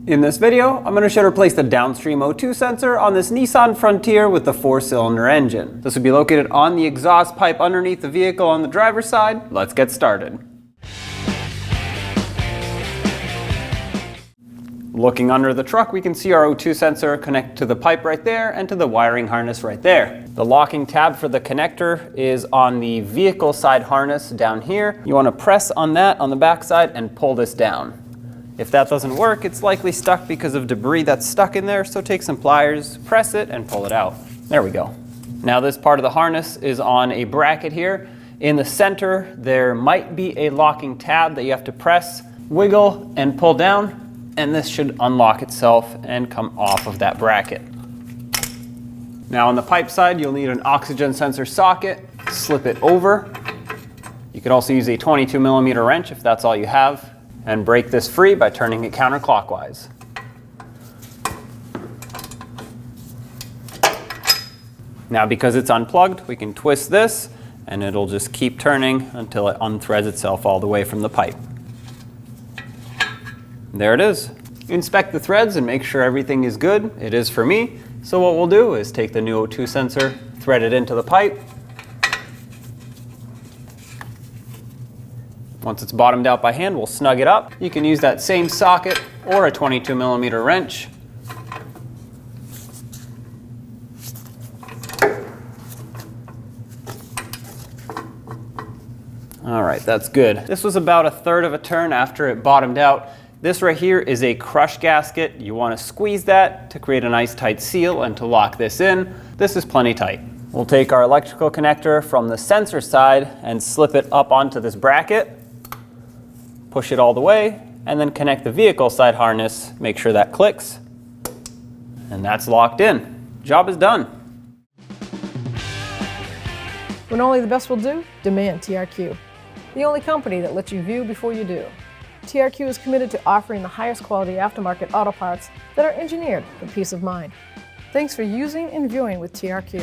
In this video, I'm going to show how to replace the downstream O2 sensor on this Nissan Frontier with the 4-cylinder engine. This will be located on the exhaust pipe underneath the vehicle on the driver's side. Let's get started. Looking under the truck, we can see our O2 sensor connect to the pipe right there and to the wiring harness right there. The locking tab for the connector is on the vehicle side harness down here. You want to press on that on the back side and pull this down. If that doesn't work, it's likely stuck because of debris that's stuck in there, so take some pliers, press it, and pull it out. There we go. Now this part of the harness is on a bracket here. In the center, there might be a locking tab that you have to press, wiggle, and pull down, and this should unlock itself and come off of that bracket. Now on the pipe side, you'll need an oxygen sensor socket. Slip it over. You could also use a 22mm wrench if that's all you have, and break this free by turning it counterclockwise. Now because it's unplugged, we can twist this and it'll just keep turning until it unthreads itself all the way from the pipe. There it is. Inspect the threads and make sure everything is good. It is for me. So what we'll do is take the new O2 sensor, thread it into the pipe. Once it's bottomed out by hand, we'll snug it up. You can use that same socket or a 22mm wrench. All right, that's good. This was about 1/3 of a turn after it bottomed out. This right here is a crush gasket. You want to squeeze that to create a nice tight seal and to lock this in. This is plenty tight. We'll take our electrical connector from the sensor side and slip it up onto this bracket. Push it all the way, and then connect the vehicle side harness. Make sure that clicks, and that's locked in. Job is done. When only the best will do, demand TRQ. The only company that lets you view before you do. TRQ is committed to offering the highest quality aftermarket auto parts that are engineered for peace of mind. Thanks for using and viewing with TRQ.